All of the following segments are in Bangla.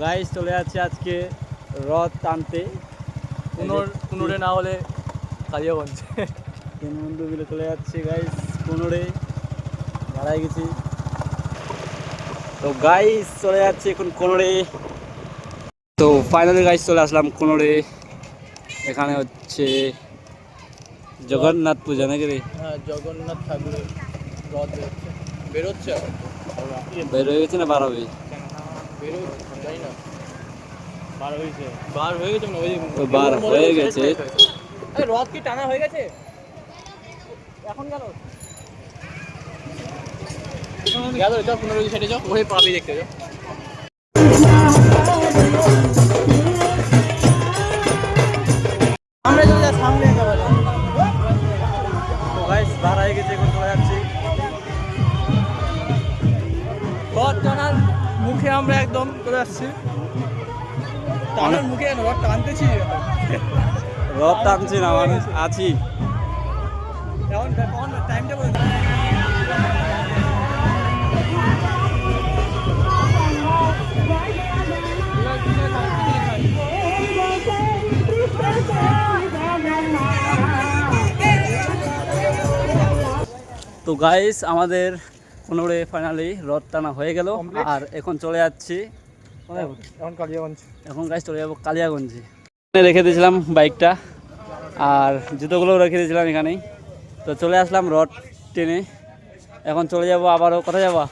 গাইস চলে যাচ্ছে আজকে রথ টানতে কুনোরে না হলে কালিয়াগঞ্জ। তিন বন্ধু মিলে চলে যাচ্ছে গাইস কুনোরে, ভাড়ায় গেছি। তো গাইস চলে যাচ্ছে এখন কুনোরে। তো ফাইনালি গাইস চলে আসলাম কুনোরে। এখানে হচ্ছে জগন্নাথ পূজা নাকি রে? হ্যাঁ, জগন্নাথ ঠাকুরের রথ বেরোচ্ছে। বের হয়ে গেছে না বার হবে? জানি না, বার হয়ে গেছে না? বার হয়ে গেছে। রথ কি টানা হয়ে গেছে এখন? গেল চল 15 সাইডে যাও, ওই পাবি দেখতে যাও। আমরা যদি সামনে তো গাইস বার হয়ে গেছে, এখন চলে যাচ্ছি। রথ টানার মুখে আমরা একদম চলে আসছি। টানার মুখে রথ টানতেছি, রথ টানছি না, মানে আছি। এখন টাইমটা বলে তো গাইস আমাদের কোনোরে ফাইনালি রথ টানা হয়ে গেল। আর এখন চলে যাচ্ছি এখন কালিয়াগঞ্জ। এখন গাইস চলে যাবো কালিয়াগঞ্জে। রেখে দিয়েছিলাম বাইকটা আর জুতোগুলো রেখে দিয়েছিলাম এখানেই। তো চলে আসলাম রথ টেনে। এখন চলে যাব আবারও, কোথায় যাবো?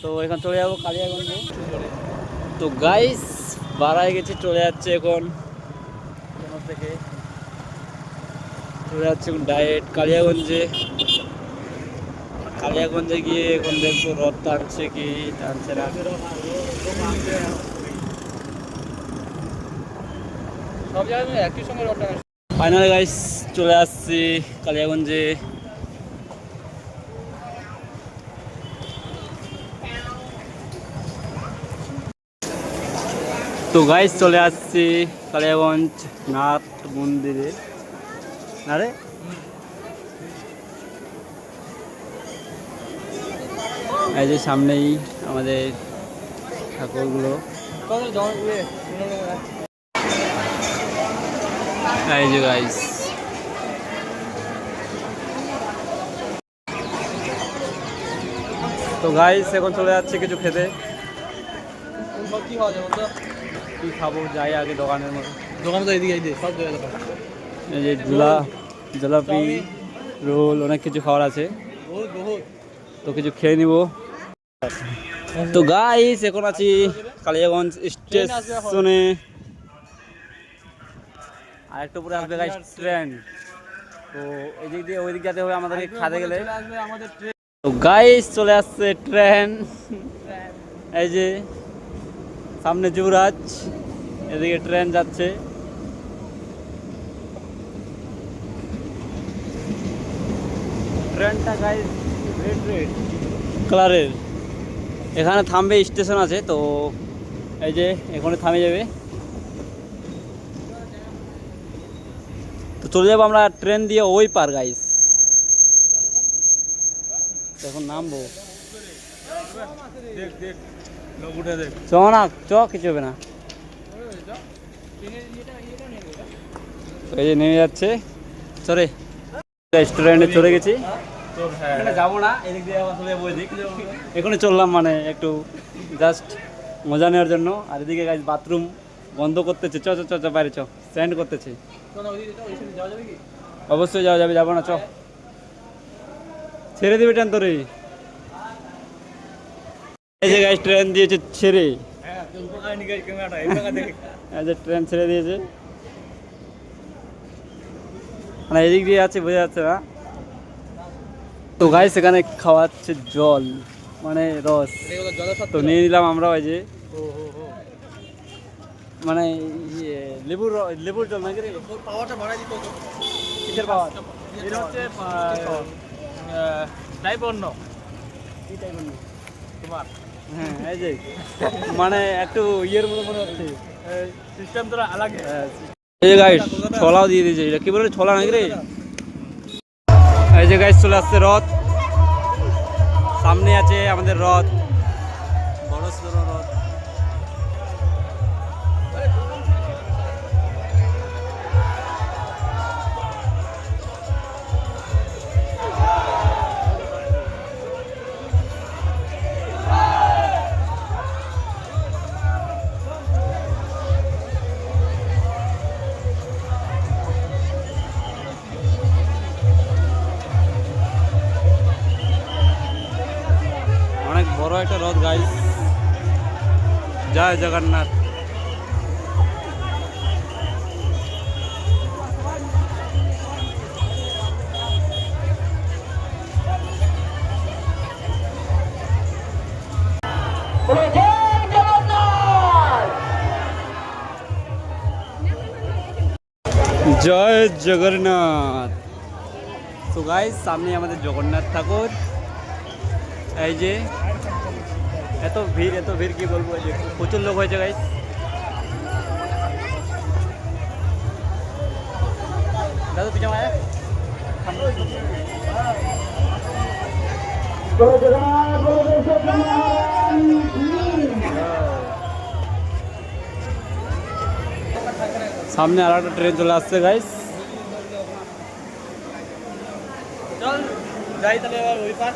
তো এখন চলে যাবো কালিয়াগঞ্জে। তো গাইস বাড়ায় গেছে, চলে যাচ্ছে এখন থেকে চলে যাচ্ছে ডাইরেক্ট কালিয়াগঞ্জে। কালিয়াগঞ্জে গিয়ে এখন দেখবো রথ টানছে কি টানছে না। সব জায়গায় একই সঙ্গে রথ টানা। ফাইনালি গাইস চলে আসছি কালিয়াগঞ্জে। তো গাইস চলে আসছি কালিয়াগঞ্জ নাথ মন্দিরে। আরে এই যে সামনেই আমাদের ঠাকুরগুলো, এই যে গাইস। তো গাইস এখন চলে যাচ্ছে কিছু খেতে। কি খাওয়া যাবে বলতো? কি খাবো, যাই আগে দোকানের মধ্যে। দোকানে তো এদিকে সব জায়গায় দোকান। এই যে জিলাপি রোল অনেক কিছু খাওয়ার আছে, তো কিছু খেয়ে নিব। তো গাইস এখন আছি কালিয়াগঞ্জ স্টেশনে। আর একটু পরে আসবে গাইস ট্রেন। তো এই দিক দিয়ে ওই দিক যেতে হবে আমাদেরকে খাতে গেলে। তো গাইস চলে আসছে ট্রেন। এই যে সামনে যুবরাজ, এদিকে ট্রেন যাচ্ছে। ট্রেনটা গাইস রেড কালারের। এখানে থামবে, স্টেশন আছে। তো এই যে এখানে থামে যাবে। তো চলে যাবো আমরা ট্রেন দিয়ে ওই পার গাইস। এখন নামবো, চ না চ, কিছু হবে না। এই যে নেমে যাচ্ছে, চলে রেস্টুরেন্টে চলে গেছি। যাবো না, এদিক দিয়ে আবার চলে যাবো এদিক। এখানে চললাম মানে একটু জাস্ট মজা নেওয়ার জন্য। আর এদিকে গাইস বাথরুম বন্ধ করতেছে। চ চ চ বাইরে চ, স্ট্যান্ড করতেছে। অবশ্যই যাওয়া যাবে, যাবো না চ, ছেড়ে দিবে ট্রেন তোরে। এই যে গাইস ট্রেন দিয়েছে ছেড়ে, এই যে ট্রেন ছেড়ে দিয়েছে। মানে এদিক দিয়ে আছে, বোঝা যাচ্ছে না। তো গাইস এখানে খাওয়াচ্ছে জল, মানে রস। তো নিয়ে নিলাম আমরা। ওই যে মানে লেবুর জল নাকি রে? পাওয়ারটা বাড়াই দিতে হতো। কিসের পাওয়ার? এটা হচ্ছে টাইপ অন্য। কি টাইপের? তোমার হ্যাঁ এই যে মানে একটু ইয়ের মতো মনে হচ্ছে, সিস্টেম তোরা আলাদা। এই যে গাইস ছোলাও দিয়ে দিয়েছে। এটা কি বলে, ছোলা নাকি রে? এই যে গাইস চলে আসছে রথ, সামনে আছে আমাদের রথ, বড় সড়ো রথ। গাইস, জয় জগন্নাথ। জয় জগন্নাথ। তো গাইস, সামনে আমাদের জগন্নাথ ঠাকুর। এই যে এত ভিড় কি বলবো, এই যে প্রচুর লোক হয়েছে গাইস। দাদা পিছনে আয়। সামনে আর একটা ট্রেন চলে আসছে গাইস। চল যাই তাহলে এবার ওই পার।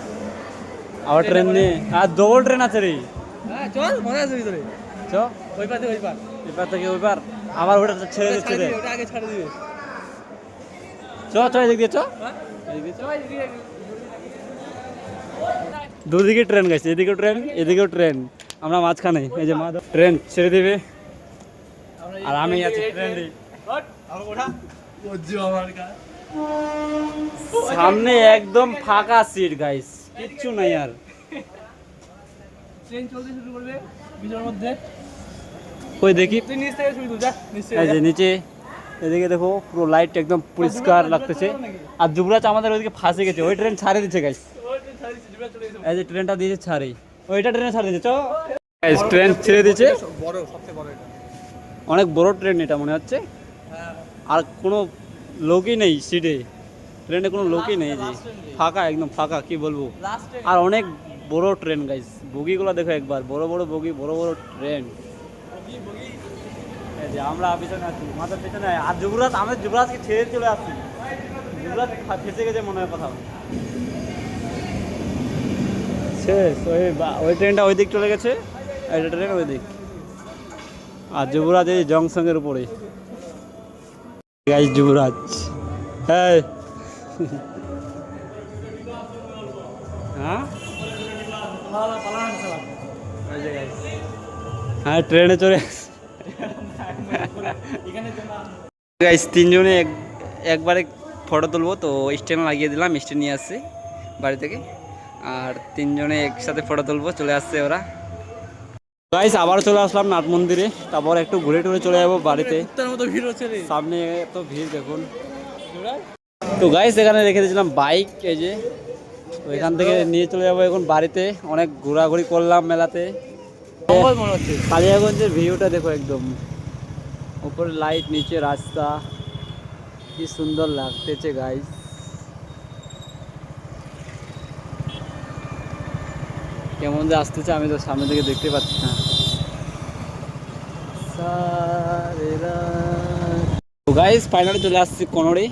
আবার ট্রেন নিয়ে আর দৌড় ট্রেন আছে রে। হ্যাঁ চল, মজা আসবে ভিতরে। চ ওই পার থেকে ওই পার। এবার থেকে ওই পার আবার ওটা ছেড়ে দিচ্ছে রে। ওটা আগে ছাড়ে দিবে। চ চ এদিক দিয়ে চ। হ্যাঁ এদিকে চ। চল এদিকে। দুদিকে ট্রেন গেছে, এদিকেও ট্রেন এদিকেও ট্রেন, আমরা মাঝখানে। এই যে মাধব ট্রেন ছেড়ে দিবে আর আমি আছি ট্রেনে। সামনে একদম ফাঁকা সিট গাইস, কিচ্ছু নাই আর। ট্রেন চলতে শুরু করবে ভিতরের মধ্যে। কই দেখি, তুই নিচ থেকে শুরু যা, নিচ থেকে এই যে নিচে এদিকে দেখো পুরো লাইট একদম পরিষ্কার লাগতেছে। আর যুবরাজ আমাদের ওইদিকে ফাঁসে গেছে, ওই ট্রেন ছাড়ে দিচ্ছে গাইস। এই যে ট্রেনটা দিয়েছে ছাড়ে, ওইটা ট্রেনে ছাড়ে দিচ্ছে। চ গাইস, ট্রেন ছেড়ে দিয়েছে। বড়, সবচেয়ে বড় এটা। অনেক বড় ট্রেন এটা মনে হচ্ছে। হ্যাঁ আর কোনো লোকই নেই সিটে, ট্রেনে কোনো লোকই নেই। যে ফাঁকা, একদম ফাঁকা, কি বলবো। Last train. আর অনেক বড় ট্রেন গাইস, বগিগুলো দেখো একবার, বড় বড় বগি, বড় বড় ট্রেন। এই যে আমরা পিছনে আছি, আমাদের পিছনে। আর যুবরাজ, আমাদের যুবরাজকে ছেড়ে চলে আসছি। যুবরাজ ফেসে গেছে মনে হয় কোথাও। শেষ, ওই ট্রেনটা ওই দিক চলে গেছে, এটা ট্রেন ওই দিক। আর যুবরাজ এই জংশনের উপরে গাইস, যুবরাজ। হ্যাঁ হ্যাঁ হ্যাঁ, ট্রেনে চড়ে গাইস, তিনজনে একবারে ফটো তুলবো তো স্ট্যান্ড লাগিয়ে দিলাম, স্ট্যান্ড নিয়ে আসছি বাড়ি থেকে। আর তিনজনে একসাথে ফটো তুলবো, চলে আসছে ওরা। গাইস, আবার চলে আসলাম নাট মন্দিরে, তারপর একটু ঘুরে টুরে চলে যাবো বাড়িতে। কুত্তার মতো ভিড় হচ্ছে রে। সামনে এত ভিড় দেখুন। তো গাইস, এখানে রেখে দিয়েছিলাম বাইক, এই যে ওইখান থেকে নিয়ে চলে যাবো এখন বাড়িতে। অনেক ঘোরাঘুরি করলাম মেলাতে। জঙ্গল মনে হচ্ছে। কালিয়াগঞ্জের ভিউটা দেখো, একদম উপরে লাইট, নিচে রাস্তা, কি সুন্দর লাগতেছে গাইস। কেমন যে আসতেছে আমি তো সামনে থেকে দেখতে পাচ্ছি না। তো গাইস, ফাইনালি চলে আসছি কোনড়ি।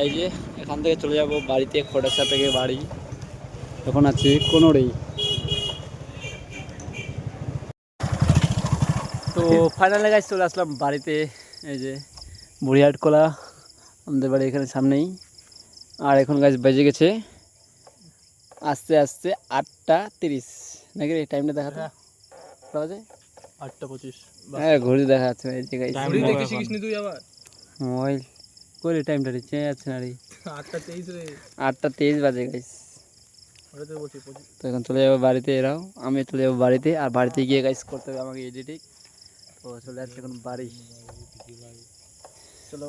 এই যে এখান থেকে চলে যাব বাড়িতে, খোটাসা থেকে বাড়ি। এখন আছি কোনড়ি। তো ফাইনালি গাইস চলে আসলাম বাড়িতে। এই যে বুড়িহাট কলা আমাদের বাড়ি এখানে সামনেই। আর এখন গাইস বেজে গেছে আস্তে আস্তে 8:30 নাকি রে, টাইমটা দেখাতে বাজে 8:25। হ্যাঁ, ঘড়ি দেখা যাচ্ছে। এই যে গাইস, ঘড়ি দেখে শিখিস নি তুই আবার? মোবাইল করে টাইমটা রিচে আছে না রে, 8:23 রে। 8:23 বাজে গাইস। ওটা তো বলছি 25। তো এখন চলে যাবো বাড়িতে, এরাও আমি চলে যাবো বাড়িতে। আর বাড়িতে গিয়ে গাইস করতে হবে আমাকে এডিটিং। তো চলে যাচ্ছে এখন বাড়ি, চলো।